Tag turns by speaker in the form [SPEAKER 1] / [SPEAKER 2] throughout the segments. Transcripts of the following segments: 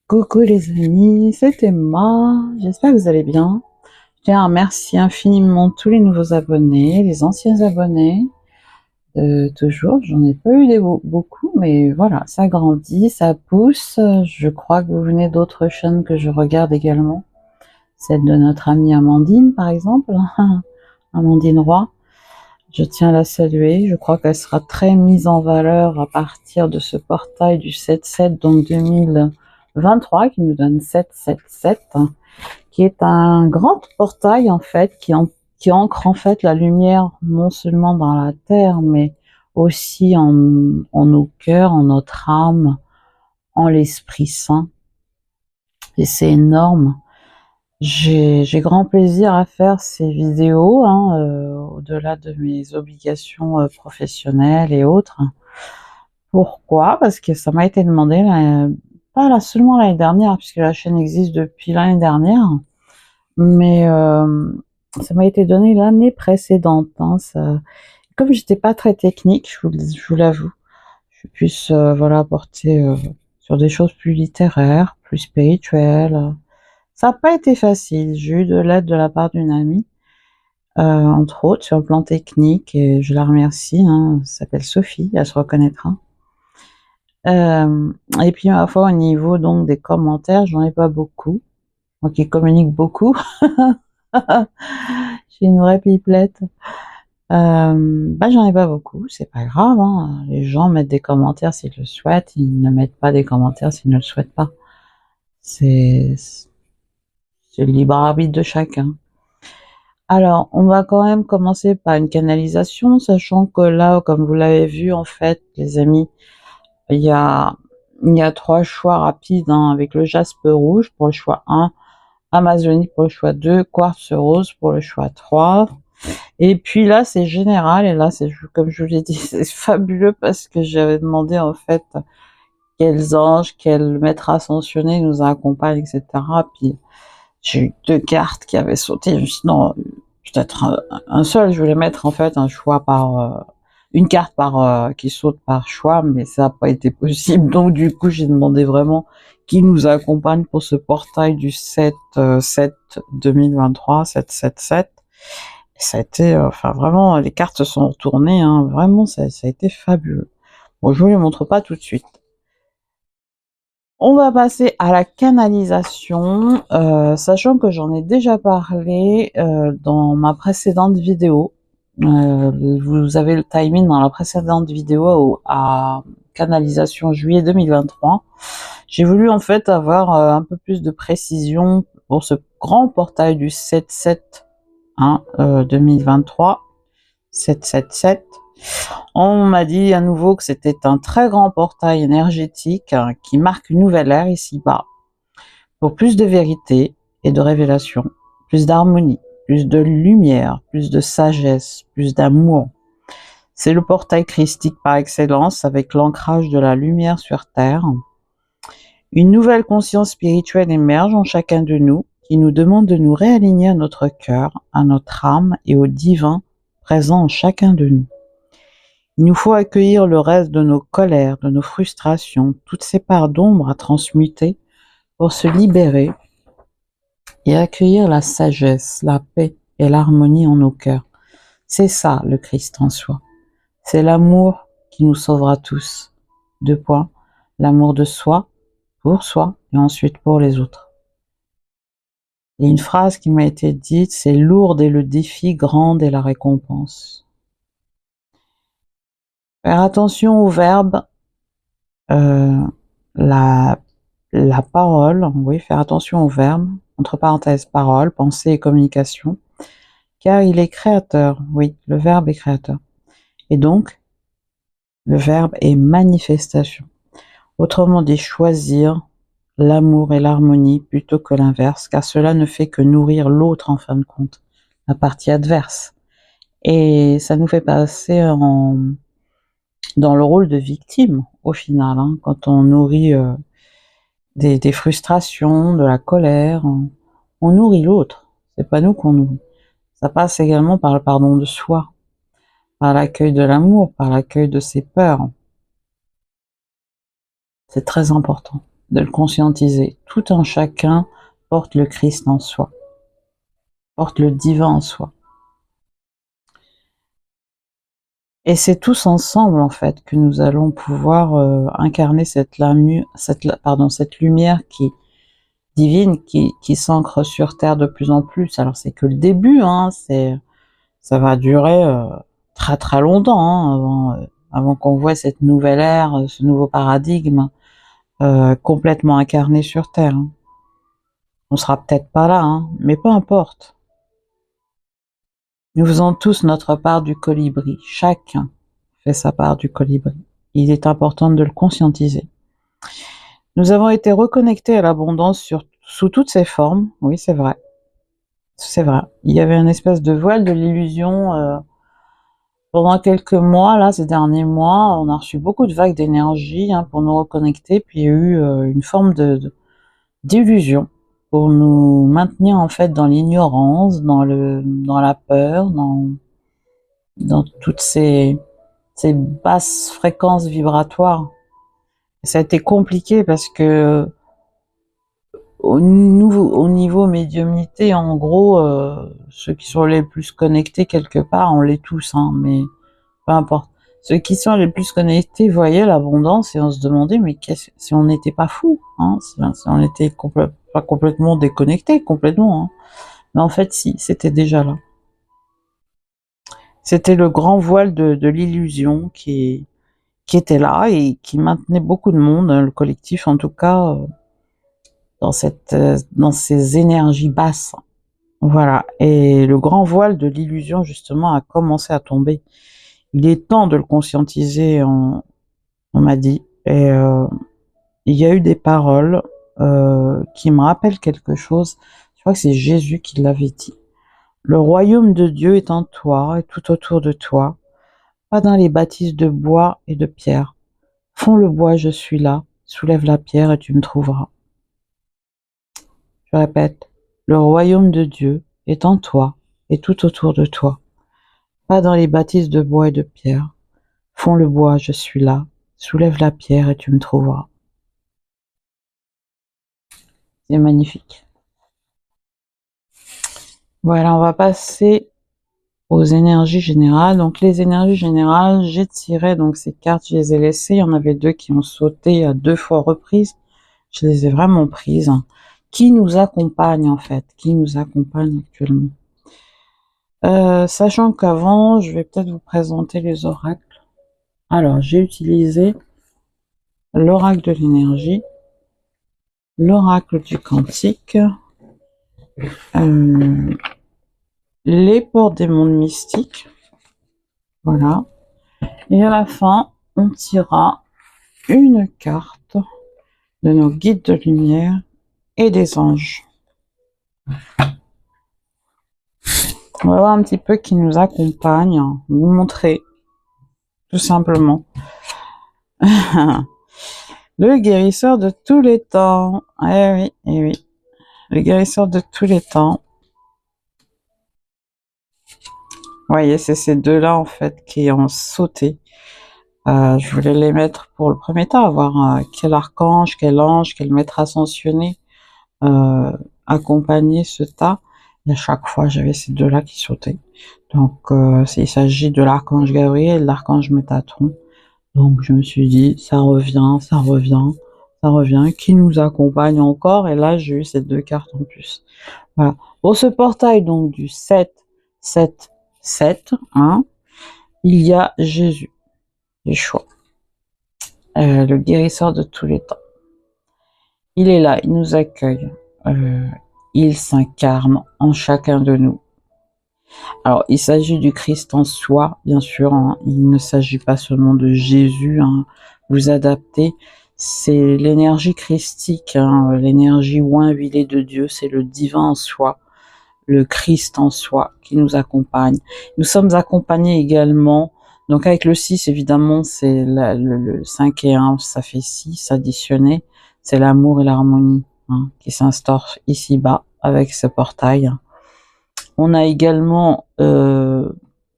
[SPEAKER 1] Coucou les amis, c'est Emma, j'espère que vous allez bien. Je tiens à remercier infiniment tous les nouveaux abonnés, les anciens abonnés, toujours, j'en ai pas eu beaucoup, mais voilà, ça grandit, ça pousse. Je crois que vous venez d'autres chaînes que je regarde également, celle de notre amie Amandine par exemple, Amandine Roy. Je tiens à la saluer, je crois qu'elle sera très mise en valeur à partir de ce portail du 7-7, donc 2023, qui nous donne 777, qui est un grand portail en fait, qui ancre en fait la lumière non seulement dans la terre, mais aussi en nos cœurs, en notre âme, en l'Esprit Saint. Et c'est énorme. J'ai grand plaisir à faire ces vidéos, hein, au-delà de mes obligations professionnelles et autres. Pourquoi? Parce que ça m'a été demandé, pas là, seulement l'année dernière, puisque la chaîne existe depuis l'année dernière, mais ça m'a été donné l'année précédente. Hein, comme j'étais pas très technique, je vous l'avoue, je suis plus voilà, portée sur des choses plus littéraires, plus spirituelles. Ça n'a pas été facile. J'ai eu de l'aide de la part d'une amie, entre autres, sur le plan technique, et je la remercie. Hein, elle s'appelle Sophie, elle se reconnaîtra. Et puis, ma foi, au niveau donc des commentaires, j'en ai pas beaucoup. Moi qui communique beaucoup, j'ai une vraie pipelette. J'en ai pas beaucoup, c'est pas grave. Hein. Les gens mettent des commentaires s'ils le souhaitent, ils ne mettent pas des commentaires s'ils ne le souhaitent pas. C'est le libre arbitre de chacun. Alors, on va quand même commencer par une canalisation, sachant que là, comme vous l'avez vu, en fait, les amis, il y a 3 choix rapides, hein, avec le jaspe rouge pour le choix 1, Amazonie pour le choix 2, quartz rose pour le choix 3. Et puis là, c'est général, et là, c'est comme je vous l'ai dit, c'est fabuleux parce que j'avais demandé en fait quels anges, quel maître ascensionné nous accompagne, etc. Puis j'ai eu 2 cartes qui avaient sauté. Je me suis dit non, peut-être un seul. Je voulais mettre en fait un choix par une carte par qui saute par choix, mais ça n'a pas été possible. Donc du coup, j'ai demandé vraiment qui nous accompagne pour ce portail du 7-7 2023, 777. Ça a été, enfin vraiment, les cartes se sont retournées, hein, vraiment, ça a été fabuleux. Bon, je vous les montre pas tout de suite. On va passer à la canalisation, sachant que j'en ai déjà parlé dans ma précédente vidéo. Vous avez le timing dans la précédente vidéo à canalisation juillet 2023. J'ai voulu en fait avoir un peu plus de précision pour ce grand portail du 7-7 hein, 2023, 777. On m'a dit à nouveau que c'était un très grand portail énergétique qui marque une nouvelle ère ici-bas, pour plus de vérité et de révélation, plus d'harmonie, plus de lumière, plus de sagesse, plus d'amour. C'est le portail christique par excellence, avec l'ancrage de la lumière sur terre. Une nouvelle conscience spirituelle émerge en chacun de nous, qui nous demande de nous réaligner à notre cœur, à notre âme et au divin présent en chacun de nous. Il nous faut accueillir le reste de nos colères, de nos frustrations, toutes ces parts d'ombre à transmuter pour se libérer et accueillir la sagesse, la paix et l'harmonie en nos cœurs. C'est ça le Christ en soi. C'est l'amour qui nous sauvera tous. 2 points. L'amour de soi, pour soi et ensuite pour les autres. Et une phrase qui m'a été dite, c'est lourde est le défi, grande est la récompense. Faire attention au verbe, la parole, oui, faire attention au verbe, entre parenthèses, parole, pensée et communication, car il est créateur, oui, le verbe est créateur. Et donc, le verbe est manifestation. Autrement dit, choisir l'amour et l'harmonie plutôt que l'inverse, car cela ne fait que nourrir l'autre en fin de compte, la partie adverse. Et ça nous fait passer dans le rôle de victime, au final, hein, quand on nourrit des frustrations, de la colère, on nourrit l'autre, c'est pas nous qu'on nourrit. Ça passe également par le pardon de soi, par l'accueil de l'amour, par l'accueil de ses peurs. C'est très important. de le conscientiser. Tout un chacun porte le Christ en soi, porte le divin en soi. Et c'est tous ensemble, en fait, que nous allons pouvoir incarner cette lumière divine qui s'ancre sur Terre de plus en plus. Alors, c'est que le début, hein, ça va durer très très longtemps avant qu'on voit cette nouvelle ère, ce nouveau paradigme complètement incarné sur Terre. Hein. On sera peut-être pas là, hein, mais peu importe. Nous faisons tous notre part du colibri. Chacun fait sa part du colibri. Il est important de le conscientiser. Nous avons été reconnectés à l'abondance sous toutes ses formes. Oui, c'est vrai. C'est vrai. Il y avait une espèce de voile de l'illusion pendant quelques mois, là, ces derniers mois. On a reçu beaucoup de vagues d'énergie pour nous reconnecter. Puis il y a eu une forme d'illusion pour nous maintenir en fait dans l'ignorance, dans la peur, dans toutes ces basses fréquences vibratoires. Et ça a été compliqué parce que au niveau médiumnité, en gros, ceux qui sont les plus connectés quelque part, on l'est tous, hein, mais peu importe. Ceux qui sont les plus connectés voyaient l'abondance et on se demandait, mais si on n'était pas fou, hein, si on était pas complètement déconnecté, complètement, hein. Mais en fait, si, c'était déjà là. C'était le grand voile de l'illusion qui était là et qui maintenait beaucoup de monde, le collectif en tout cas, dans ces énergies basses. Voilà. Et le grand voile de l'illusion, justement, a commencé à tomber. Il est temps de le conscientiser, on m'a dit. Et il y a eu des paroles qui me rappellent quelque chose. Je crois que c'est Jésus qui l'avait dit. Le royaume de Dieu est en toi et tout autour de toi, pas dans les bâtisses de bois et de pierre. Fonds le bois, je suis là. Soulève la pierre et tu me trouveras. Je répète, le royaume de Dieu est en toi et tout autour de toi, pas dans les bâtisses de bois et de pierre. Fonds le bois, je suis là. Soulève la pierre et tu me trouveras. C'est magnifique. Voilà, on va passer aux énergies générales. Donc les énergies générales, j'ai tiré donc ces cartes, je les ai laissées. Il y en avait 2 qui ont sauté à 2 fois reprises. Je les ai vraiment prises. Qui nous accompagne en fait, qui nous accompagne actuellement. Sachant qu'avant, je vais peut-être vous présenter les oracles. Alors, j'ai utilisé l'oracle de l'énergie, l'oracle du quantique, les portes des mondes mystiques. Voilà. Et à la fin, on tirera une carte de nos guides de lumière et des anges. On va voir un petit peu qui nous accompagne, vous montrer, tout simplement. Le guérisseur de tous les temps. Eh oui, eh oui. Le guérisseur de tous les temps. Vous voyez, c'est ces deux-là, en fait, qui ont sauté. Je voulais les mettre pour le premier temps, voir quel archange, quel ange, quel maître ascensionné accompagner ce tas. Et à chaque fois, j'avais ces deux-là qui sautaient. Donc, il s'agit de l'archange Gabriel et de l'archange Métatron. Donc, je me suis dit, ça revient, ça revient, ça revient. Qui nous accompagne encore? Et là, j'ai eu ces 2 cartes en plus. Voilà. Pour ce portail, donc, du 7, 7, 7, hein, il y a Jésus, Yeshua, le guérisseur de tous les temps. Il est là, il nous accueille. Il s'incarne en chacun de nous. Alors, il s'agit du Christ en soi, bien sûr. Hein. Il ne s'agit pas seulement de Jésus. Hein. Vous adaptez. C'est l'énergie christique, hein, l'énergie oint huilée de Dieu. C'est le divin en soi, le Christ en soi qui nous accompagne. Nous sommes accompagnés également. Donc, avec le 6, évidemment, c'est le 5 et 1, ça fait 6 additionné. C'est l'amour et l'harmonie hein, qui s'instaurent ici-bas avec ce portail. On a également,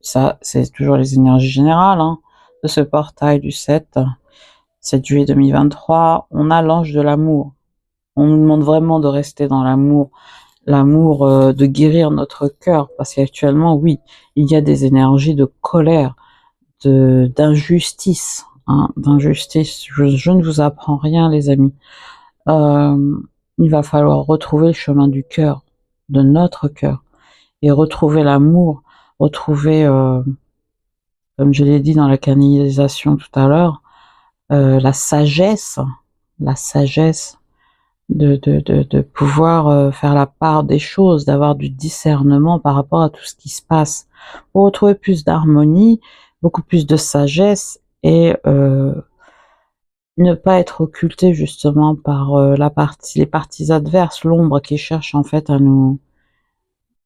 [SPEAKER 1] ça c'est toujours les énergies générales, hein, de ce portail du 7, 7 juillet 2023, on a l'ange de l'amour. On nous demande vraiment de rester dans l'amour, de guérir notre cœur, parce qu'actuellement, oui, il y a des énergies de colère, d'injustice, hein, d'injustice. Je ne vous apprends rien, les amis. Il va falloir retrouver le chemin du cœur, de notre cœur, et retrouver l'amour, retrouver, comme je l'ai dit dans la canalisation tout à l'heure, la sagesse de pouvoir faire la part des choses, d'avoir du discernement par rapport à tout ce qui se passe, pour retrouver plus d'harmonie, beaucoup plus de sagesse et ne pas être occulté justement par les parties adverses, l'ombre qui cherche en fait à nous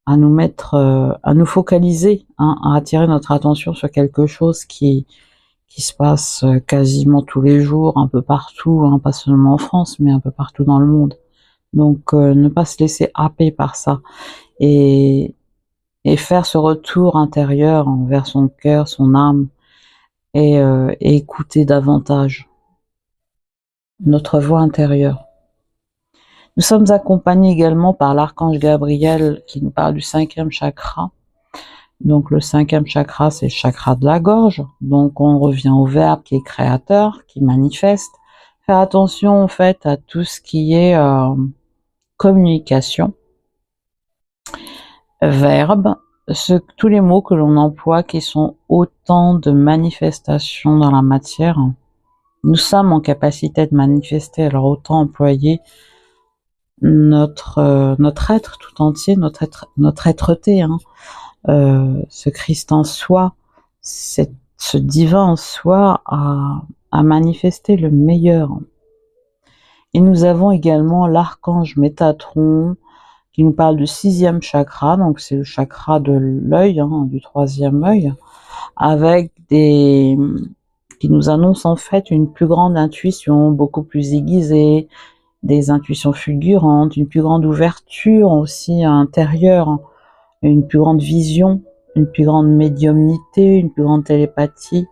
[SPEAKER 1] mettre, à nous focaliser, hein, à attirer notre attention sur quelque chose qui se passe quasiment tous les jours, un peu partout, hein, pas seulement en France, mais un peu partout dans le monde. Donc ne pas se laisser happer par ça et faire ce retour intérieur envers son cœur, son âme et écouter davantage notre voix intérieure. Nous sommes accompagnés également par l'archange Gabriel qui nous parle du 5e chakra. Donc le 5e chakra, c'est le chakra de la gorge. Donc on revient au verbe qui est créateur, qui manifeste. Faire attention en fait à tout ce qui est communication, verbe, tous les mots que l'on emploie qui sont autant de manifestations dans la matière. Nous sommes en capacité de manifester, alors autant employer notre être tout entier, notre être-té, hein, ce Christ en soi, ce divin en soi à manifester le meilleur. Et nous avons également l'archange Métatron qui nous parle du 6e chakra, donc c'est le chakra de l'œil, hein, du 3e œil, avec qui nous annonce en fait une plus grande intuition, beaucoup plus aiguisée, des intuitions fulgurantes, une plus grande ouverture aussi intérieure, une plus grande vision, une plus grande médiumnité, une plus grande télépathie,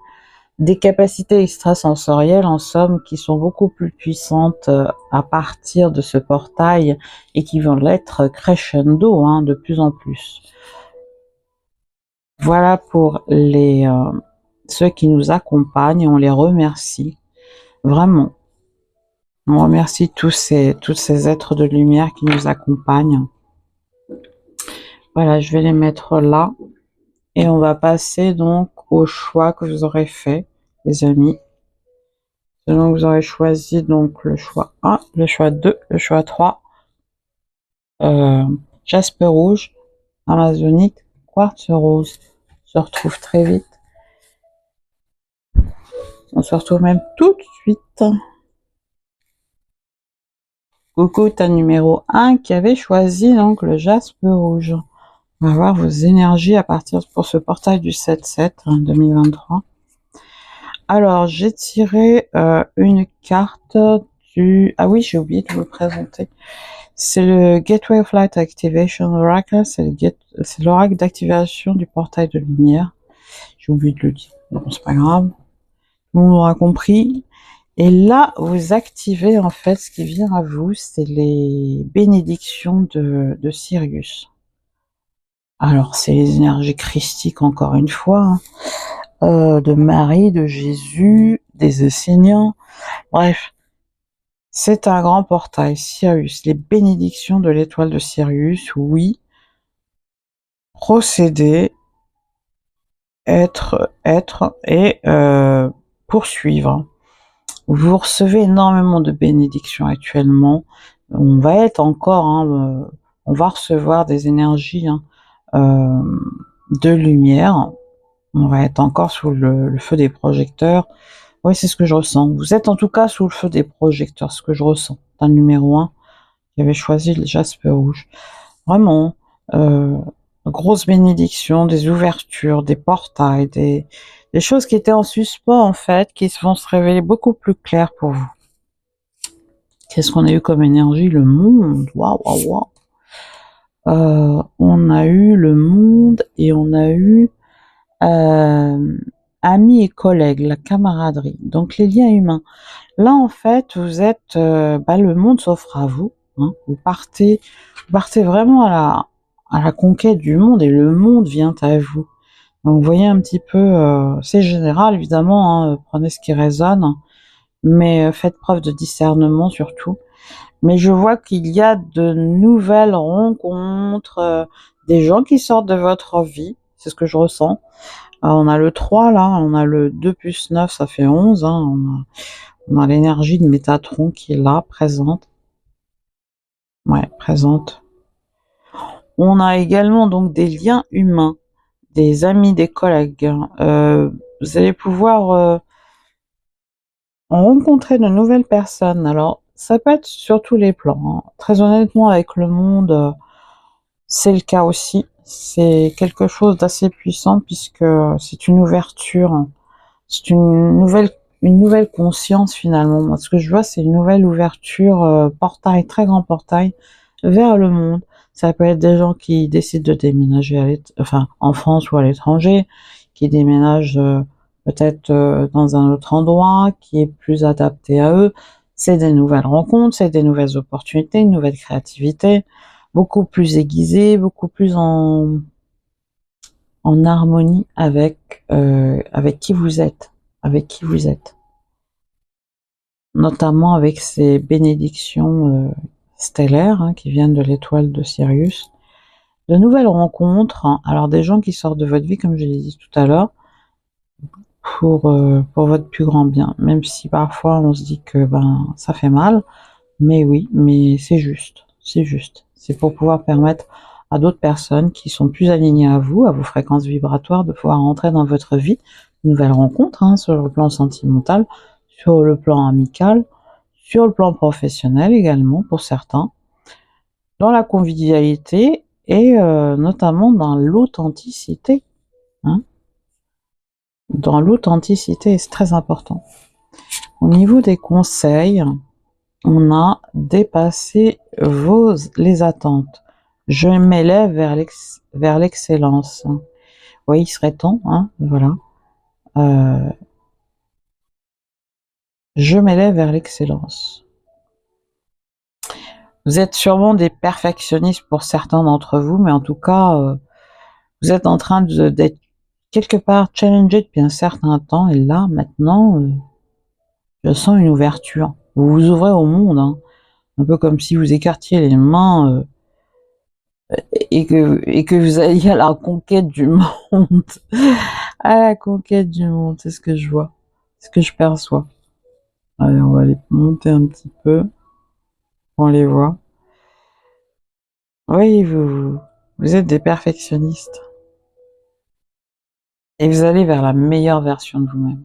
[SPEAKER 1] des capacités extrasensorielles en somme qui sont beaucoup plus puissantes à partir de ce portail et qui vont l'être crescendo, hein, de plus en plus. Voilà pour ceux qui nous accompagnent, on les remercie vraiment. On remercie tous ces êtres de lumière qui nous accompagnent. Voilà, je vais les mettre là. Et on va passer donc au choix que vous aurez fait, les amis. Selon que vous aurez choisi donc le choix 1, le choix 2, le choix 3. Jaspe rouge, amazonique, quartz rose. On se retrouve très vite. On se retrouve même tout de suite. Coucou, ta numéro 1 qui avait choisi donc le jaspe rouge. On va voir vos énergies à partir pour ce portail du 7-7 2023. Alors, j'ai tiré une carte du... Ah oui, j'ai oublié de vous le présenter. C'est le Gateway of Light Activation Oracle, c'est l'oracle d'activation du portail de lumière. J'ai oublié de le dire, bon, c'est pas grave. On l'aura compris. Et là, vous activez en fait ce qui vient à vous, c'est les bénédictions de Sirius. Alors, c'est les énergies christiques encore une fois, hein, de Marie, de Jésus, des Esséniens, bref. C'est un grand portail, Sirius, les bénédictions de l'étoile de Sirius, oui. Procéder, être et poursuivre. Vous recevez énormément de bénédictions actuellement. On va être encore, hein, on va recevoir des énergies de lumière. On va être encore sous le feu des projecteurs. Oui, c'est ce que je ressens. Vous êtes en tout cas sous le feu des projecteurs, ce que je ressens. C'est un numéro 1 qui avait choisi le jaspe rouge. Vraiment, grosse bénédiction, des ouvertures, des portails, des choses qui étaient en suspens en fait, qui vont se révéler beaucoup plus claires pour vous. Qu'est-ce qu'on a eu comme énergie? Le monde, waouh, waouh, waouh. On a eu le monde et on a eu amis et collègues, la camaraderie, donc les liens humains. Là, en fait, vous êtes, le monde s'offre à vous, hein. Vous partez vraiment à la conquête du monde et le monde vient à vous. Donc, vous voyez un petit peu, c'est général évidemment, hein, prenez ce qui résonne, mais faites preuve de discernement surtout. Mais je vois qu'il y a de nouvelles rencontres, des gens qui sortent de votre vie, c'est ce que je ressens. On a le 3 là, on a le 2 plus 9, ça fait 11, hein, on a l'énergie de Métatron qui est là, présente. Ouais, présente. On a également donc des liens humains, des amis, des collègues. Vous allez pouvoir rencontrer de nouvelles personnes. Alors, ça peut être sur tous les plans, hein. Très honnêtement, avec le monde, c'est le cas aussi. C'est quelque chose d'assez puissant puisque c'est une ouverture, c'est une nouvelle conscience finalement. Moi, ce que je vois, c'est une nouvelle ouverture, portail, très grand portail vers le monde. Ça peut être des gens qui décident de déménager enfin, en France ou à l'étranger, qui déménagent peut-être dans un autre endroit qui est plus adapté à eux. C'est des nouvelles rencontres, c'est des nouvelles opportunités, une nouvelle créativité, beaucoup plus aiguisée, beaucoup plus en harmonie avec qui vous êtes, avec qui vous êtes. Notamment avec ces bénédictions stellaires, hein, qui viennent de l'étoile de Sirius. De nouvelles rencontres, hein. Alors des gens qui sortent de votre vie, comme je l'ai dit tout à l'heure, pour votre plus grand bien. Même si parfois on se dit que ça fait mal, mais oui, mais c'est juste, c'est juste. C'est pour pouvoir permettre à d'autres personnes qui sont plus alignées à vous, à vos fréquences vibratoires, de pouvoir entrer dans votre vie, une nouvelle rencontre, hein, sur le plan sentimental, sur le plan amical, sur le plan professionnel également pour certains, dans la convivialité et notamment dans l'authenticité, hein. Dans l'authenticité, c'est très important. Au niveau des conseils, on a dépassé les attentes. Je m'élève vers l'excellence. Oui, il serait temps, hein, voilà. Je m'élève vers l'excellence. Vous êtes sûrement des perfectionnistes pour certains d'entre vous, mais en tout cas, vous êtes en train d'être quelque part challengé depuis un certain temps, et là, maintenant, je sens une ouverture. Vous vous ouvrez au monde, hein, un peu comme si vous écartiez les mains et que vous alliez à la conquête du monde. À la conquête du monde, c'est ce que je vois, c'est ce que je perçois. Allez, on va aller monter un petit peu, on les voit. Oui, vous êtes des perfectionnistes. Et vous allez vers la meilleure version de vous-même.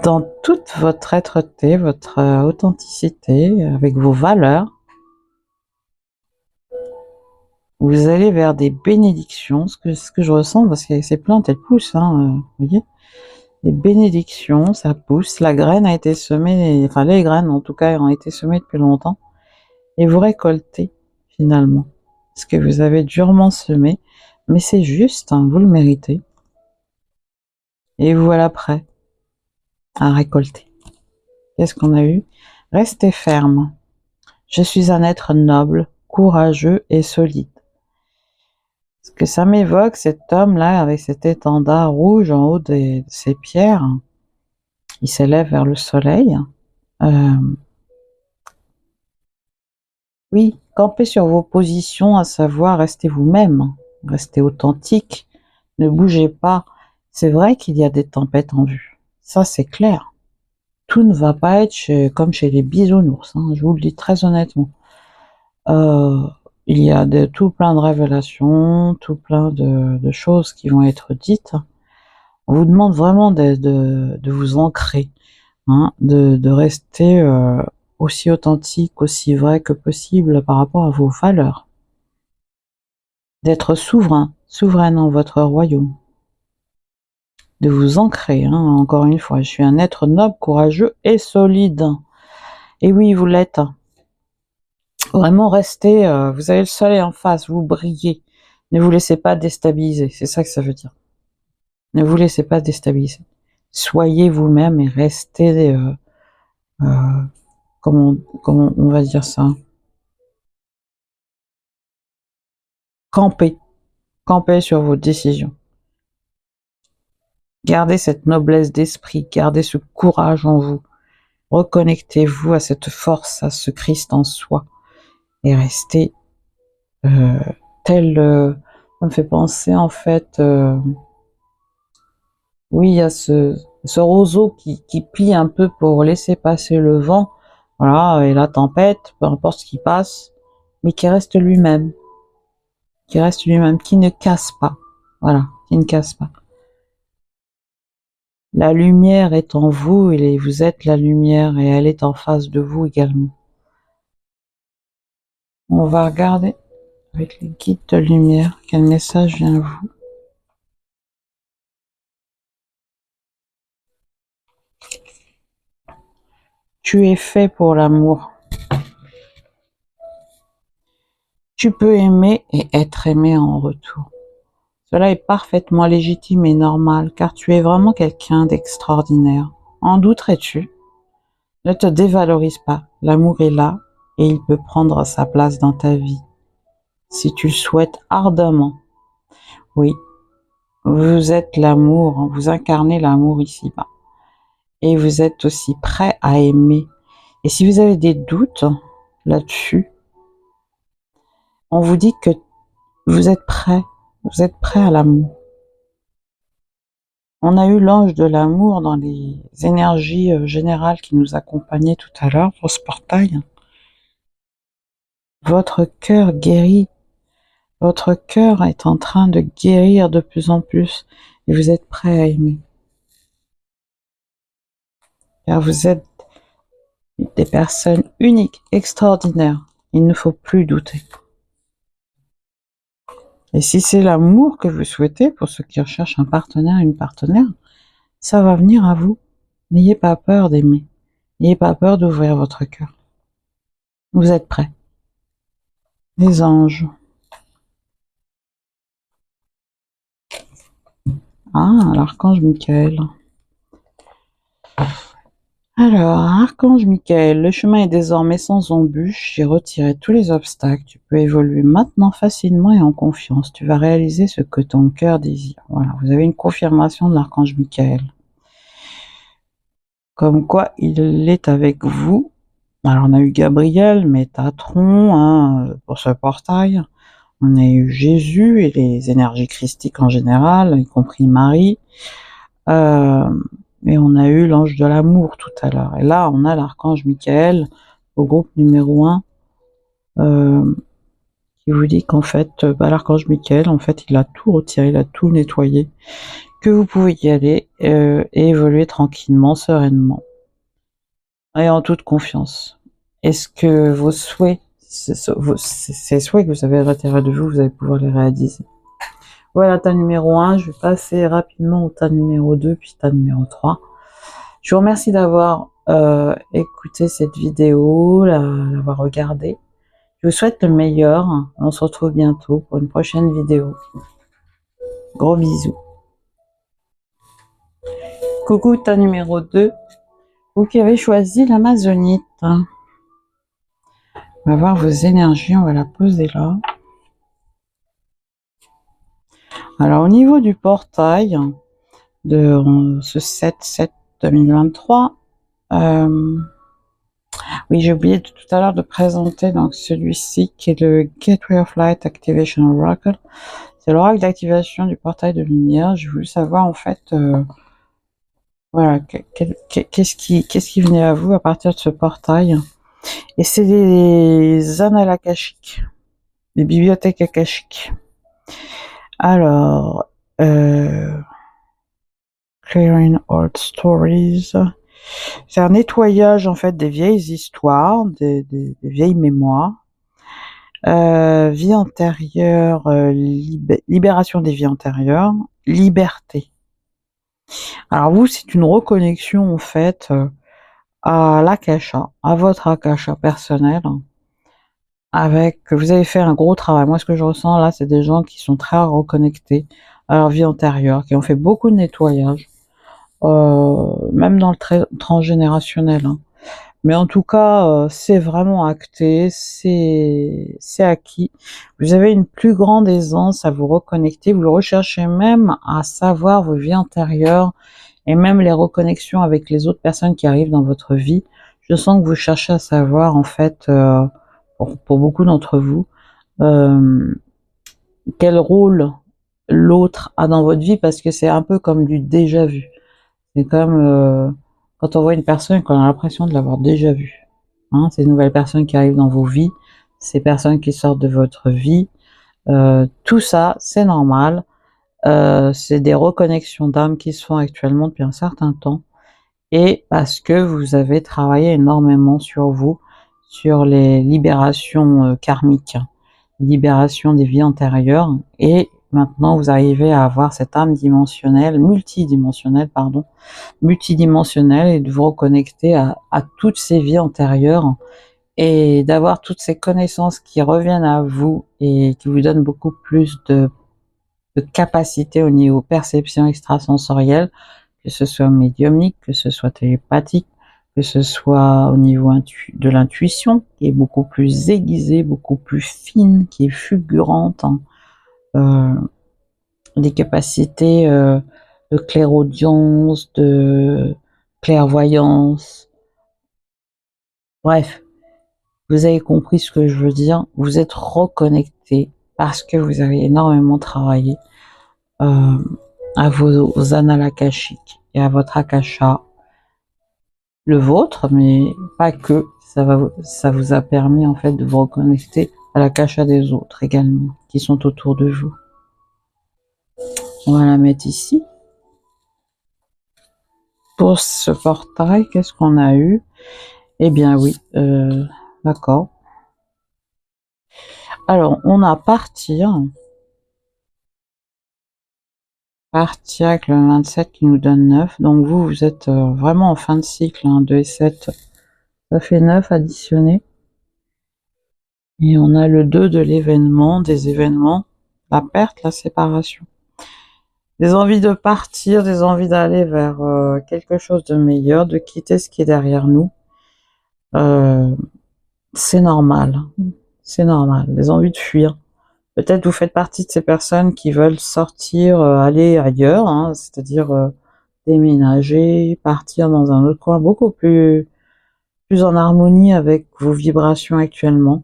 [SPEAKER 1] Dans toute votre êtreté, votre authenticité, avec vos valeurs, vous allez vers des bénédictions, ce que je ressens, parce que ces plantes, elles poussent, hein, vous voyez, les bénédictions, ça pousse, la graine a été semée, enfin les graines en tout cas ont été semées depuis longtemps, et vous récoltez finalement ce que vous avez durement semé, mais c'est juste, hein, vous le méritez, et vous voilà prêt à récolter. Qu'est-ce qu'on a eu? Restez ferme. Je suis un être noble, courageux et solide. Ce que ça m'évoque, cet homme-là, avec cet étendard rouge en haut de ses pierres, il s'élève vers le soleil. Euh, oui, campez sur vos positions, à savoir restez vous-même, restez authentique, ne bougez pas. C'est vrai qu'il y a des tempêtes en vue, ça c'est clair. Tout ne va pas être comme chez les bisounours, hein, je vous le dis très honnêtement. Euh, il y a tout plein de révélations, tout plein de choses qui vont être dites. On vous demande vraiment de vous ancrer, hein, de rester aussi authentique, aussi vrai que possible par rapport à vos valeurs. D'être souverain, souveraine en votre royaume. De vous ancrer, hein, encore une fois. Je suis un être noble, courageux et solide. Et oui, vous l'êtes. Vraiment, restez, vous avez le soleil en face, vous brillez. Ne vous laissez pas déstabiliser, c'est ça que ça veut dire. Ne vous laissez pas déstabiliser. Soyez vous-même et restez, comment on va dire ça, campez, campez sur vos décisions. Gardez cette noblesse d'esprit, gardez ce courage en vous. Reconnectez-vous à cette force, à ce Christ en soi, et restez tel. Ça me fait penser en fait, oui, il y a ce roseau qui plie un peu pour laisser passer le vent, voilà, et la tempête, peu importe ce qui passe, mais qui reste lui-même, qui ne casse pas, voilà, qui ne casse pas. La lumière est en vous et vous êtes la lumière et elle est en face de vous également. On va regarder avec les guides de lumière quel message vient à vous. Tu es fait pour l'amour. Tu peux aimer et être aimé en retour. Cela est parfaitement légitime et normal car tu es vraiment quelqu'un d'extraordinaire. En douterais-tu? Ne te dévalorise pas. L'amour est là et il peut prendre sa place dans ta vie. Si tu le souhaites ardemment. Oui, vous êtes l'amour, vous incarnez l'amour ici-bas. Et vous êtes aussi prêt à aimer. Et si vous avez des doutes là-dessus, on vous dit que vous êtes prêt à l'amour. On a eu l'ange de l'amour dans les énergies générales qui nous accompagnaient tout à l'heure pour ce portail. Votre cœur guérit. Votre cœur est en train de guérir de plus en plus et vous êtes prêt à aimer. Car vous êtes des personnes uniques, extraordinaires. Il ne faut plus douter. Et si c'est l'amour que vous souhaitez, pour ceux qui recherchent un partenaire, une partenaire, ça va venir à vous. N'ayez pas peur d'aimer. N'ayez pas peur d'ouvrir votre cœur. Vous êtes prêts. Les anges. Ah, l'archange Michael. Alors, archange Michael, le chemin est désormais sans embûche. J'ai retiré tous les obstacles. Tu peux évoluer maintenant facilement et en confiance. Tu vas réaliser ce que ton cœur désire. Voilà, vous avez une confirmation de l'archange Michael. Comme quoi, il est avec vous. Alors, on a eu Gabriel, Métatron, pour ce portail. On a eu Jésus et les énergies christiques en général, y compris Marie. Et on a eu l'ange de l'amour tout à l'heure. Et là, on a l'archange Michael, au groupe numéro 1, qui vous dit qu'en fait, l'archange Michael, en fait, il a tout retiré, il a tout nettoyé, que vous pouvez y aller et évoluer tranquillement, sereinement, et en toute confiance. Est-ce que vos souhaits, ces souhaits que vous avez à l'intérieur de vous, vous allez pouvoir les réaliser? Voilà, tas numéro 1, je vais passer rapidement au tas numéro 2, puis tas numéro 3. Je vous remercie d'avoir écouté cette vidéo, l'avoir regardée. Je vous souhaite le meilleur. On se retrouve bientôt pour une prochaine vidéo. Gros bisous. Coucou, tas numéro 2. Vous qui avez choisi l'Amazonite. On va voir vos énergies, on va la poser là. Alors, au niveau du portail de ce 7/7/2023, oui, j'ai oublié tout à l'heure de présenter donc celui-ci qui est le Gateway of Light Activation Oracle. C'est l'oracle d'activation du portail de lumière. J'ai voulu savoir en fait, voilà, qu'est-ce qui venait à vous à partir de ce portail. Et c'est les annales akashiques, les bibliothèques akashiques. Alors, Clearing Old Stories. C'est un nettoyage en fait des vieilles histoires, des vieilles mémoires. Vie antérieure, libération des vies antérieures, liberté. Alors vous, c'est une reconnexion en fait à l'akasha, à votre akasha personnel. avec que vous avez fait un gros travail. Moi, ce que je ressens là, c'est des gens qui sont très reconnectés à leur vie antérieure, qui ont fait beaucoup de nettoyage, même dans le transgénérationnel, hein. Mais en tout cas, c'est vraiment acté, c'est acquis. Vous avez une plus grande aisance à vous reconnecter, vous recherchez même à savoir vos vies antérieures et même les reconnexions avec les autres personnes qui arrivent dans votre vie. Je sens que vous cherchez à savoir, en fait, pour beaucoup d'entre vous, euh, quel rôle l'autre a dans votre vie, parce que c'est un peu comme du déjà vu. C'est comme quand on voit une personne qu'on a l'impression de l'avoir déjà vue. Hein, ces nouvelles personnes qui arrivent dans vos vies, ces personnes qui sortent de votre vie, tout ça, c'est normal. C'est des reconnexions d'âme qui se font actuellement depuis un certain temps. Et parce que vous avez travaillé énormément sur vous, sur les libérations karmiques, libération des vies antérieures, et maintenant vous arrivez à avoir cette âme dimensionnelle, multidimensionnelle, et de vous reconnecter à toutes ces vies antérieures et d'avoir toutes ces connaissances qui reviennent à vous et qui vous donnent beaucoup plus de capacité au niveau perception extrasensorielle, que ce soit médiumnique, que ce soit télépathique, que ce soit au niveau de l'intuition, qui est beaucoup plus aiguisée, beaucoup plus fine, qui est fulgurante, hein. Des capacités de clairaudience, de clairvoyance. Bref, vous avez compris ce que je veux dire. Vous êtes reconnecté parce que vous avez énormément travaillé euh, à vos annales akashiques et à votre akasha, le vôtre, mais pas que. Ça vous a permis en fait de vous reconnecter à l'akasha des autres également, qui sont autour de vous. On va la mettre ici. Pour ce portail, qu'est-ce qu'on a eu? Eh bien oui, d'accord. Alors, on a partir avec le 27 qui nous donne 9. Donc vous êtes vraiment en fin de cycle, hein, 2 et 7, ça fait 9 additionné. Et on a le 2 de l'événement, des événements, la perte, la séparation. Des envies de partir, des envies d'aller vers quelque chose de meilleur, de quitter ce qui est derrière nous. C'est normal, c'est normal, des envies de fuir. Peut-être vous faites partie de ces personnes qui veulent sortir, aller ailleurs, hein, c'est-à-dire déménager, partir dans un autre coin beaucoup plus en harmonie avec vos vibrations actuellement.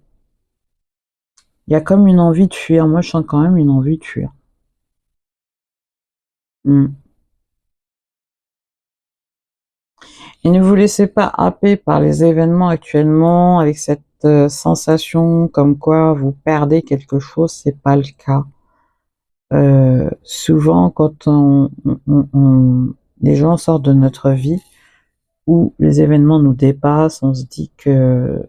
[SPEAKER 1] Il y a comme une envie de fuir. Moi, je sens quand même une envie de fuir. Et ne vous laissez pas happer par les événements actuellement avec cette sensation comme quoi vous perdez quelque chose. C'est pas le cas. Souvent, quand les gens sortent de notre vie, où les événements nous dépassent, on se dit que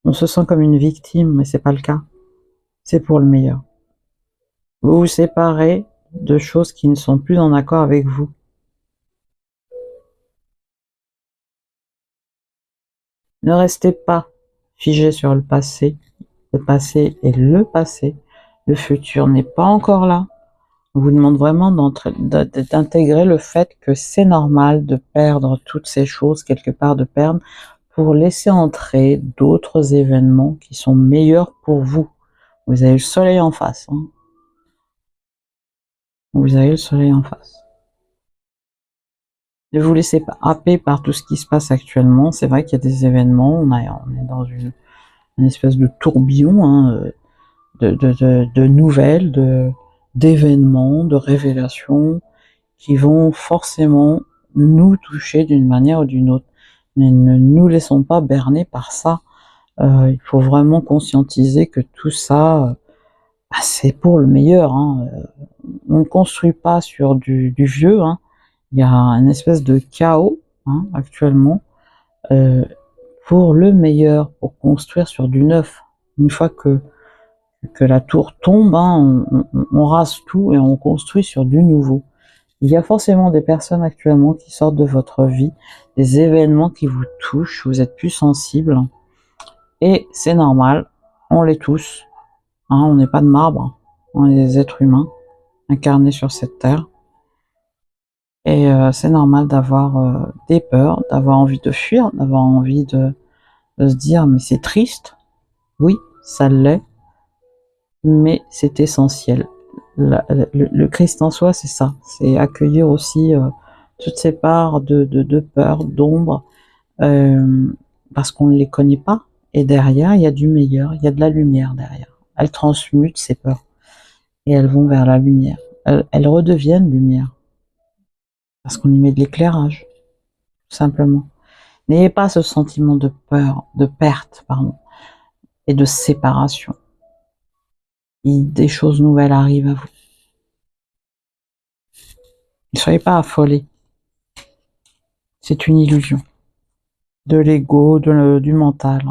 [SPEAKER 1] on se sent comme une victime, mais c'est pas le cas. C'est pour le meilleur. Vous vous séparez de choses qui ne sont plus en accord avec vous. Ne restez pas figé sur le passé. Le passé est le passé. Le futur n'est pas encore là. On vous demande vraiment d'intégrer le fait que c'est normal de perdre toutes ces choses, quelque part de perdre, pour laisser entrer d'autres événements qui sont meilleurs pour vous. Vous avez le soleil en face, hein. Vous avez le soleil en face. Ne vous laissez pas happer par tout ce qui se passe actuellement. C'est vrai qu'il y a des événements, on est dans une espèce de tourbillon, hein, de nouvelles, d'événements, de révélations qui vont forcément nous toucher d'une manière ou d'une autre. Mais ne nous laissons pas berner par ça. Il faut vraiment conscientiser que tout ça, c'est pour le meilleur, hein. On ne construit pas sur du vieux, hein. Il y a une espèce de chaos, hein, actuellement, pour le meilleur, pour construire sur du neuf. Une fois que la tour tombe, hein, on rase tout et on construit sur du nouveau. Il y a forcément des personnes actuellement qui sortent de votre vie, des événements qui vous touchent, vous êtes plus sensible, et c'est normal. On l'est tous, hein, on n'est pas de marbre, on est des êtres humains incarnés sur cette terre. Et c'est normal d'avoir des peurs, d'avoir envie de fuir, d'avoir envie de se dire mais c'est triste. Oui, ça l'est, mais c'est essentiel. Le Christ en soi, c'est ça, c'est accueillir aussi toutes ces parts de peur, d'ombre, parce qu'on ne les connaît pas. Et derrière, il y a du meilleur, il y a de la lumière derrière. Elles transmutent ces peurs et elles vont vers la lumière. Elles redeviennent lumière parce qu'on y met de l'éclairage, tout simplement. N'ayez pas ce sentiment de peur, de perte, pardon, et de séparation. Des choses nouvelles arrivent à vous. Ne soyez pas affolés. C'est une illusion de l'ego, du mental.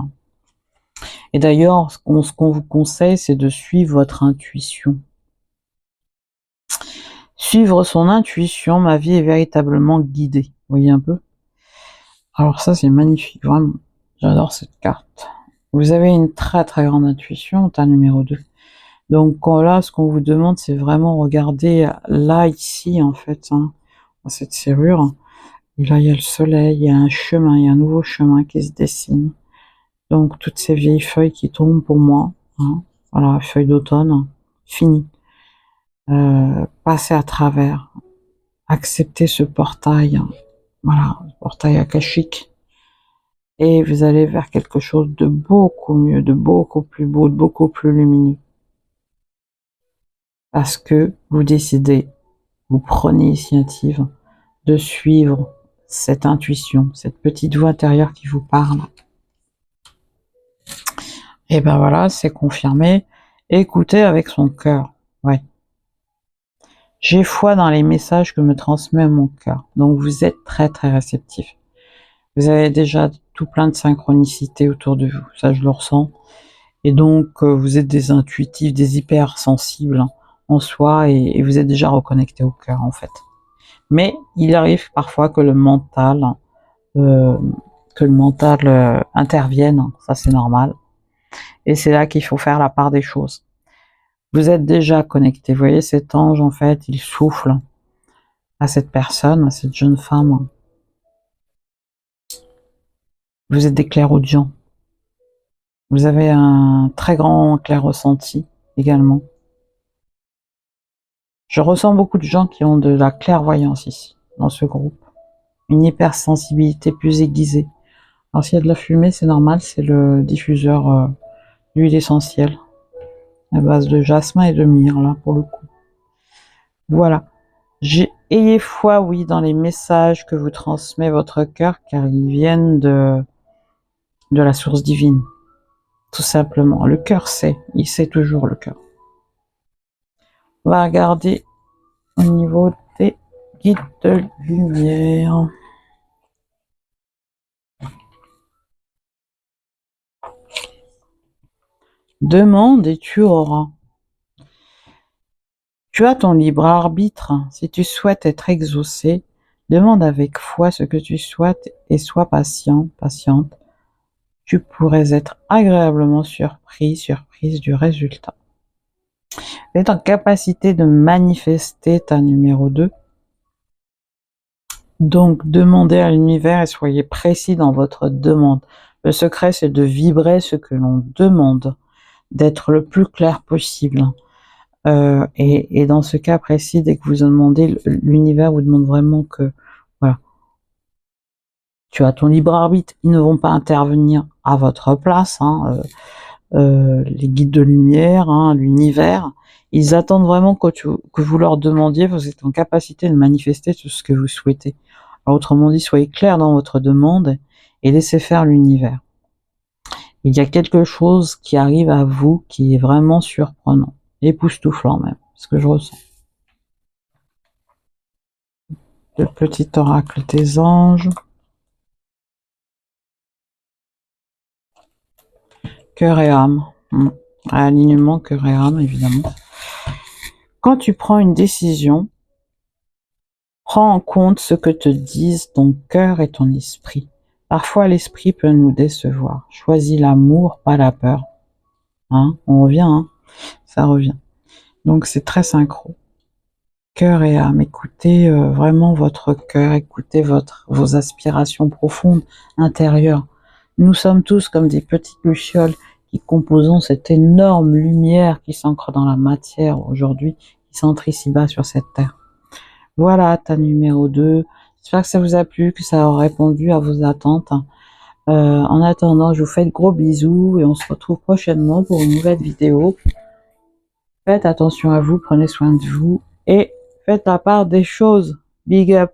[SPEAKER 1] Et d'ailleurs, ce qu'on vous conseille, c'est de suivre votre intuition. Suivre son intuition, ma vie est véritablement guidée. Vous voyez un peu? Alors ça, c'est magnifique, vraiment. J'adore cette carte. Vous avez une très très grande intuition, ta numéro 2. Donc là, ce qu'on vous demande, c'est vraiment regarder là, ici, en fait, hein, dans cette serrure. Et là, il y a le soleil, il y a un chemin, il y a un nouveau chemin qui se dessine. Donc toutes ces vieilles feuilles qui tombent pour moi, hein, voilà, feuilles d'automne, fini. Passez à travers, acceptez ce portail, hein, voilà, portail akashique, et vous allez vers quelque chose de beaucoup mieux, de beaucoup plus beau, de beaucoup plus lumineux. Parce que vous décidez, vous prenez l'initiative de suivre cette intuition, cette petite voix intérieure qui vous parle. Et ben voilà, c'est confirmé. Écoutez avec son cœur. Ouais. J'ai foi dans les messages que me transmet mon cœur. Donc vous êtes très très réceptif. Vous avez déjà tout plein de synchronicité autour de vous. Ça, je le ressens. Et donc vous êtes des intuitifs, des hypersensibles en soi, et vous êtes déjà reconnecté au cœur en fait. Mais il arrive parfois que le mental intervienne. Ça, c'est normal. Et c'est là qu'il faut faire la part des choses. Vous êtes déjà connecté. Vous voyez, cet ange, en fait, il souffle à cette personne, à cette jeune femme. Vous êtes des clairaudients. Vous avez un très grand clair ressenti également. Je ressens beaucoup de gens qui ont de la clairvoyance ici, dans ce groupe. Une hypersensibilité plus aiguisée. Alors s'il y a de la fumée, c'est normal, c'est le diffuseur d'huile essentielle à base de jasmin et de myrrhe, là, pour le coup. Voilà. Ayez foi, oui, dans les messages que vous transmet votre cœur, car ils viennent de la source divine. Tout simplement. Le cœur sait. Il sait toujours, le cœur. On va regarder au niveau des guides de lumière. Demande et tu auras. Tu as ton libre arbitre. Si tu souhaites être exaucé, demande avec foi ce que tu souhaites et sois patient, patiente. Tu pourrais être agréablement surprise du résultat. Vous êtes en capacité de manifester ta numéro 2. Donc, demandez à l'univers et soyez précis dans votre demande. Le secret, c'est de vibrer ce que l'on demande, d'être le plus clair possible. Et dans ce cas précis, dès que vous demandez, l'univers vous demande vraiment que, voilà, tu as ton libre arbitre. Ils ne vont pas intervenir à votre place, hein, les guides de lumière, hein, l'univers. Ils attendent vraiment que vous leur demandiez, vous êtes en capacité de manifester tout ce que vous souhaitez. Alors, autrement dit, soyez clair dans votre demande et laissez faire l'univers. Il y a quelque chose qui arrive à vous qui est vraiment surprenant, époustouflant même, ce que je ressens. Le petit oracle des anges. Cœur et âme. Alignement cœur et âme, évidemment. Quand tu prends une décision, prends en compte ce que te disent ton cœur et ton esprit. Parfois, l'esprit peut nous décevoir. Choisis l'amour, pas la peur. Hein, on revient, hein, ça revient. Donc c'est très synchro. Cœur et âme, écoutez vraiment votre cœur, écoutez vos aspirations profondes intérieures. Nous sommes tous comme des petites lucioles qui composons cette énorme lumière qui s'ancre dans la matière aujourd'hui, qui s'entre ici-bas sur cette terre. Voilà ta numéro 2. J'espère que ça vous a plu, que ça aura répondu à vos attentes. En attendant, je vous fais de gros bisous et on se retrouve prochainement pour une nouvelle vidéo. Faites attention à vous, prenez soin de vous et faites la part des choses. Big up.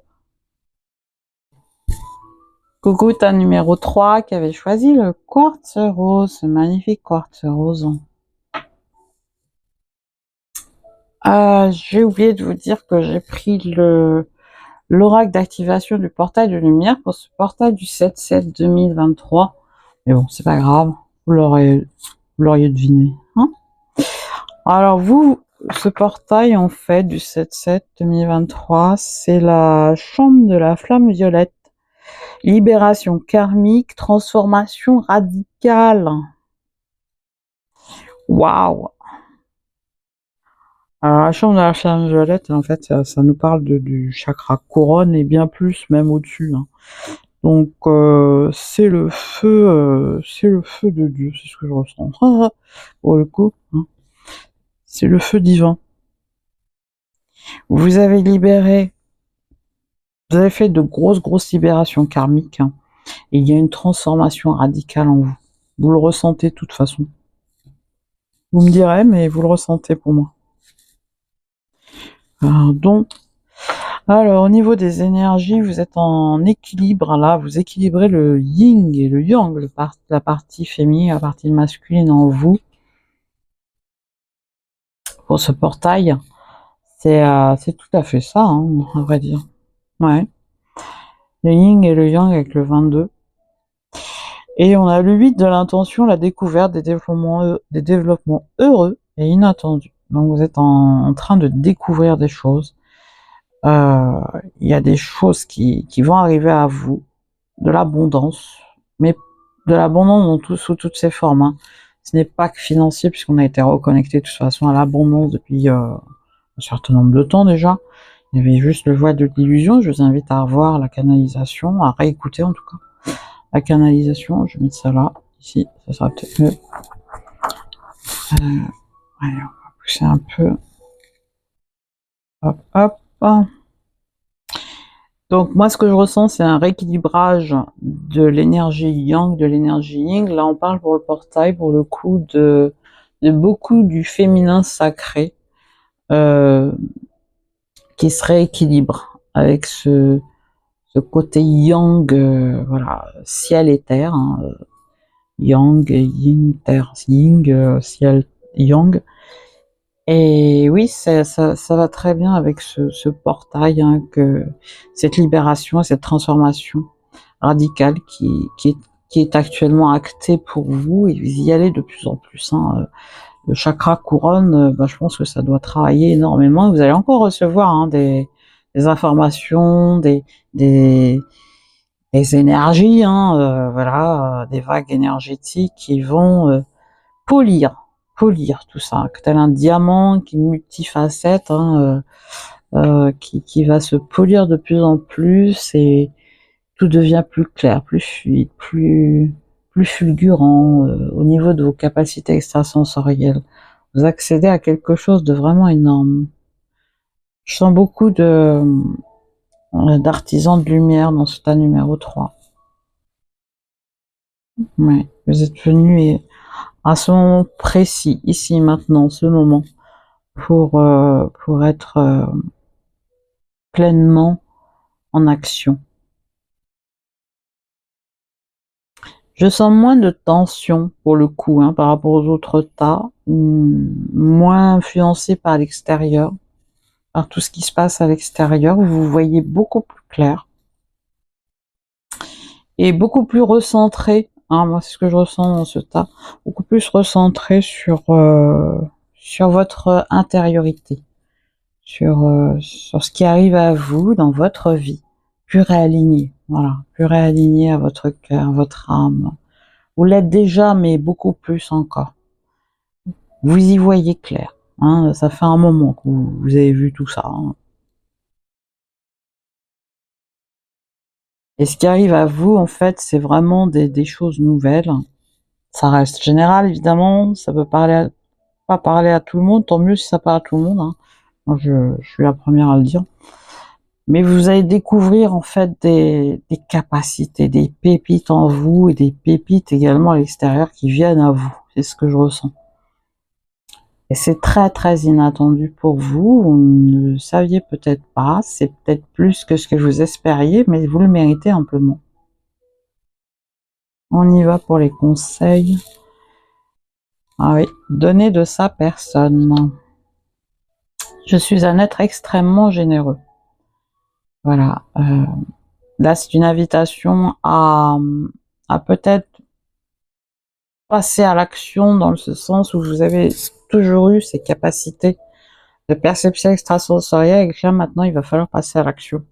[SPEAKER 1] Coucou ta numéro 3 qui avait choisi le quartz rose, ce magnifique quartz rose. J'ai oublié de vous dire que j'ai pris l'oracle d'activation du portail de lumière pour ce portail du 7/7/2023. Mais bon, c'est pas grave, vous l'auriez deviné. Hein, alors vous, ce portail en fait du 7/7/2023, c'est la chambre de la flamme violette. Libération karmique, transformation radicale. Waouh! Alors la chambre de la flamme violette, en fait, ça nous parle du chakra couronne et bien plus, même au-dessus. Hein. Donc c'est le feu de Dieu, c'est ce que je ressens. Pour le coup, hein. C'est le feu divin. Vous avez libéré, vous avez fait de grosses libérations karmiques, hein, et il y a une transformation radicale en vous. Vous le ressentez de toute façon. Vous me direz, mais vous le ressentez pour moi. Alors, au niveau des énergies, vous êtes en équilibre, là, vous équilibrez le yin et le yang, la partie féminine, la partie masculine en vous. Pour ce portail, c'est tout à fait ça, hein, à vrai dire. Ouais. Le yin et le yang avec le 22. Et on a le 8 de l'intention, la découverte des développements heureux et inattendus. Donc vous êtes en train de découvrir des choses. Il y a des choses qui vont arriver à vous, de l'abondance, mais de l'abondance sous toutes ses formes. Hein. Ce n'est pas que financier, puisqu'on a été reconnecté de toute façon à l'abondance depuis un certain nombre de temps déjà. Il y avait juste le voile de l'illusion. Je vous invite à revoir la canalisation, à réécouter en tout cas. La canalisation, je vais mettre ça là, ici, ça sera peut-être mieux. Allez, on va pousser un peu. Hop, hop. Donc moi, ce que je ressens, c'est un rééquilibrage de l'énergie yang, de l'énergie yin. Là, on parle pour le portail, pour le coup, de beaucoup du féminin sacré qui se rééquilibre avec ce côté yang, voilà, ciel et terre, hein, yang, yin, terre, yin, ciel, yang. Et oui, ça va très bien avec ce portail, hein, cette libération et cette transformation radicale qui est actuellement actée pour vous, et vous y allez de plus en plus. Hein. Le chakra couronne, je pense que ça doit travailler énormément. Vous allez encore recevoir, hein, des informations, des énergies, hein, voilà, des vagues énergétiques qui vont polir tout ça, tel un diamant qui multifacette, hein, qui va se polir de plus en plus et tout devient plus clair, plus fluide, plus fulgurant au niveau de vos capacités extrasensorielles. Vous accédez à quelque chose de vraiment énorme. Je sens beaucoup d'artisans de lumière dans ce tas numéro 3. Ouais, vous êtes venus à ce moment précis, ici, maintenant, ce moment, pour être pleinement en action. Je sens moins de tension, pour le coup, hein, par rapport aux autres tas, moins influencé par l'extérieur, par tout ce qui se passe à l'extérieur. Vous voyez beaucoup plus clair et beaucoup plus recentré. Hein, moi, c'est ce que je ressens dans ce tas. Beaucoup plus recentré sur votre intériorité, sur ce qui arrive à vous dans votre vie. Plus réaligné, voilà, plus réaligné à votre cœur, votre âme. Vous l'êtes déjà, mais beaucoup plus encore. Vous y voyez clair. Hein, ça fait un moment que vous avez vu tout ça. Hein. Et ce qui arrive à vous, en fait, c'est vraiment des choses nouvelles. Ça reste général, évidemment. Ça peut pas parler à tout le monde. Tant mieux si ça parle à tout le monde. Hein. Moi, je suis la première à le dire. Mais vous allez découvrir, en fait, des capacités, des pépites en vous et des pépites également à l'extérieur qui viennent à vous. C'est ce que je ressens. Et c'est très, très inattendu pour vous. Vous ne le saviez peut-être pas. C'est peut-être plus que ce que vous espériez, mais vous le méritez amplement. On y va pour les conseils. Ah oui, donner de sa personne. Je suis un être extrêmement généreux. Voilà. Là, c'est une invitation à peut-être passer à l'action dans ce sens où vous avez toujours eu ces capacités de perception extrasensorielle et que là, maintenant, il va falloir passer à l'action.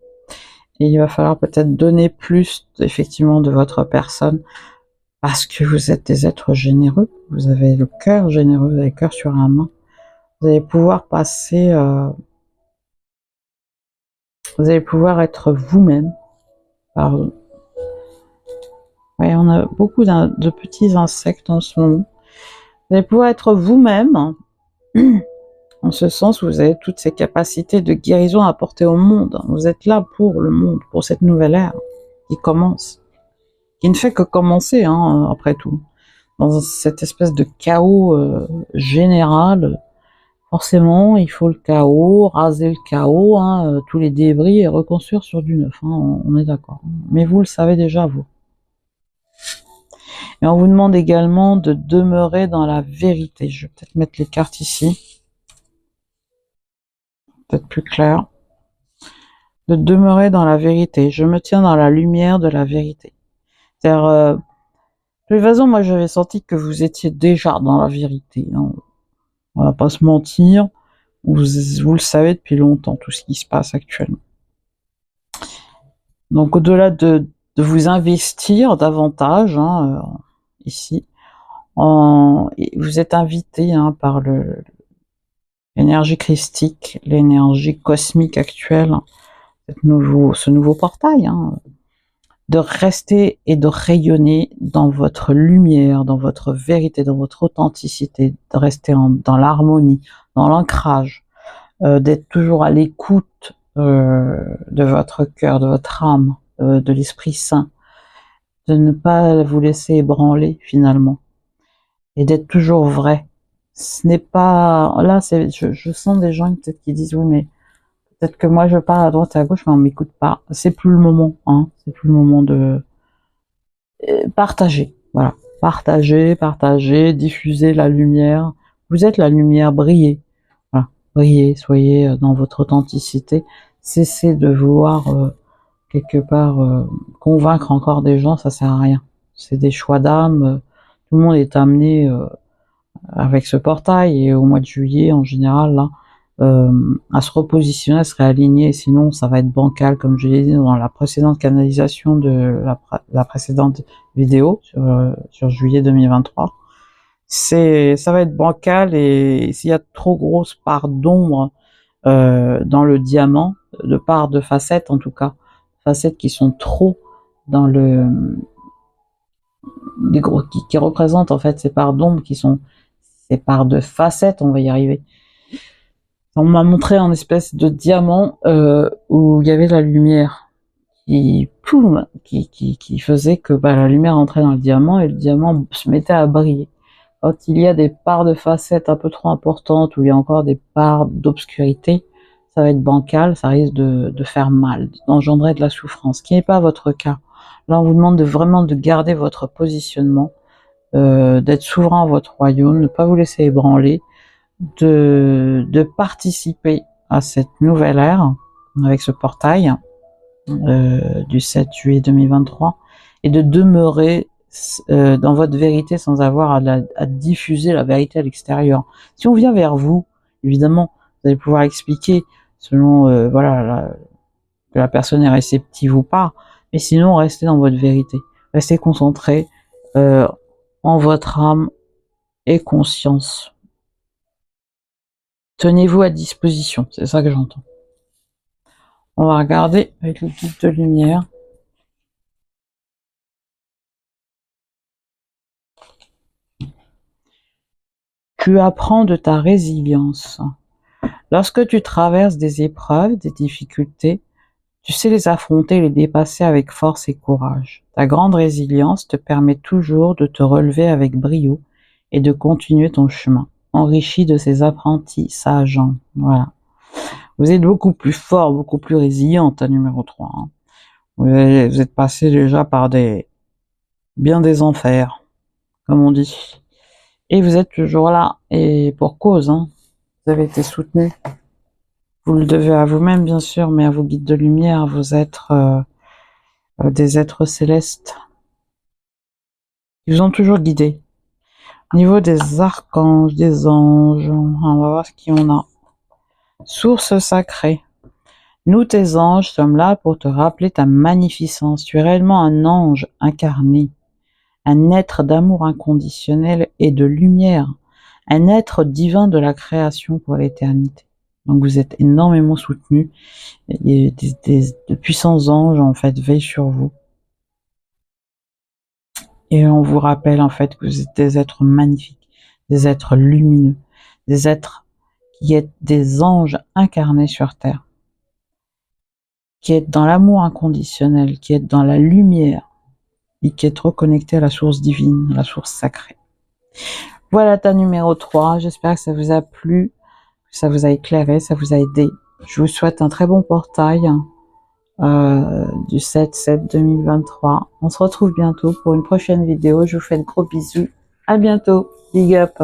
[SPEAKER 1] Et il va falloir peut-être donner plus, effectivement, de votre personne parce que vous êtes des êtres généreux. Vous avez le cœur généreux, vous avez le cœur sur la main. Vous allez pouvoir passer... vous allez pouvoir être vous-même. Pardon. Ouais, on a beaucoup de petits insectes en ce moment. Vous allez pouvoir être vous-même, en ce sens où vous avez toutes ces capacités de guérison à apporter au monde. Vous êtes là pour le monde, pour cette nouvelle ère qui commence, qui ne fait que commencer, hein, après tout. Dans cette espèce de chaos général, forcément, il faut le chaos, raser le chaos, hein, tous les débris et reconstruire sur du neuf. Hein, on est d'accord. Mais vous le savez déjà, vous. Et on vous demande également de demeurer dans la vérité. Je vais peut-être mettre les cartes ici. Peut-être plus clair. De demeurer dans la vérité. Je me tiens dans la lumière de la vérité. C'est-à-dire, de toute façon, moi, j'avais senti que vous étiez déjà dans la vérité. Hein. On va pas se mentir. Vous le savez depuis longtemps, tout ce qui se passe actuellement. Donc, au-delà de vous investir davantage, hein, ici, vous êtes invité, hein, par l'énergie christique, l'énergie cosmique actuelle, ce nouveau portail, hein, de rester et de rayonner dans votre lumière, dans votre vérité, dans votre authenticité, de rester dans l'harmonie, dans l'ancrage, d'être toujours à l'écoute de votre cœur, de votre âme, de l'Esprit Saint, de ne pas vous laisser ébranler finalement, et d'être toujours vrai. Ce n'est pas... Là, je sens des gens peut-être qui disent « Oui, mais peut-être que moi je parle à droite et à gauche, mais on m'écoute pas. » C'est plus le moment, hein. C'est plus le moment de partager. Voilà. Partager, diffuser la lumière. Vous êtes la lumière, brillez. Voilà. Brillez, soyez dans votre authenticité. Cessez de vouloir quelque part convaincre encore des gens, ça sert à rien. C'est des choix d'âme. Tout le monde est amené avec ce portail et au mois de juillet en général là, à se repositionner, à se réaligner, sinon ça va être bancal, comme je l'ai dit dans la précédente canalisation de la précédente vidéo sur juillet 2023. Ça va être bancal, et s'il y a trop grosse part d'ombre dans le diamant, de part de facettes en tout cas, facettes qui sont trop dans qui représentent en fait ces parts d'ombre qui sont ces parts de facettes, on va y arriver. On m'a montré un espèce de diamant où il y avait la lumière qui faisait que la lumière entrait dans le diamant et le diamant se mettait à briller. Quand il y a des parts de facettes un peu trop importantes, où il y a encore des parts d'obscurité, ça va être bancal, ça risque de faire mal, d'engendrer de la souffrance, ce qui n'est pas votre cas. Là, on vous demande vraiment de garder votre positionnement, d'être souverain à votre royaume, ne pas vous laisser ébranler, de participer à cette nouvelle ère avec ce portail du 7 juillet 2023, et de demeurer dans votre vérité sans avoir à diffuser la vérité à l'extérieur. Si on vient vers vous, évidemment, vous allez pouvoir expliquer selon que la personne est réceptive ou pas, mais sinon restez dans votre vérité, restez concentré en votre âme et conscience. Tenez-vous à disposition, c'est ça que j'entends. On va regarder avec le guide de lumière. Tu apprends de ta résilience. Lorsque tu traverses des épreuves, des difficultés, tu sais les affronter et les dépasser avec force et courage. Ta grande résilience te permet toujours de te relever avec brio et de continuer ton chemin, enrichi de ces apprentissages. Voilà. Vous êtes beaucoup plus fort, beaucoup plus résiliente, numéro 3. Hein. Vous êtes passé déjà par bien des enfers, comme on dit. Et vous êtes toujours là, et pour cause, hein. Vous avez été soutenu. Vous le devez à vous-même, bien sûr, mais à vos guides de lumière, vos êtres, des êtres célestes. Ils vous ont toujours guidé. Au niveau des archanges, des anges, on va voir ce qu'il y en a. Source sacrée. Nous, tes anges, sommes là pour te rappeler ta magnificence. Tu es réellement un ange incarné, un être d'amour inconditionnel et de lumière, un être divin de la création pour l'éternité. Donc vous êtes énormément soutenu. Et de puissants anges, en fait, veillent sur vous. Et on vous rappelle, en fait, que vous êtes des êtres magnifiques, des êtres lumineux, des êtres qui êtes des anges incarnés sur Terre, qui êtes dans l'amour inconditionnel, qui êtes dans la lumière, et qui êtes reconnectés à la source divine, à la source sacrée. Voilà ta numéro 3. J'espère que ça vous a plu, que ça vous a éclairé, ça vous a aidé. Je vous souhaite un très bon portail du 7/7/2023. On se retrouve bientôt pour une prochaine vidéo. Je vous fais de gros bisous. À bientôt. Big up.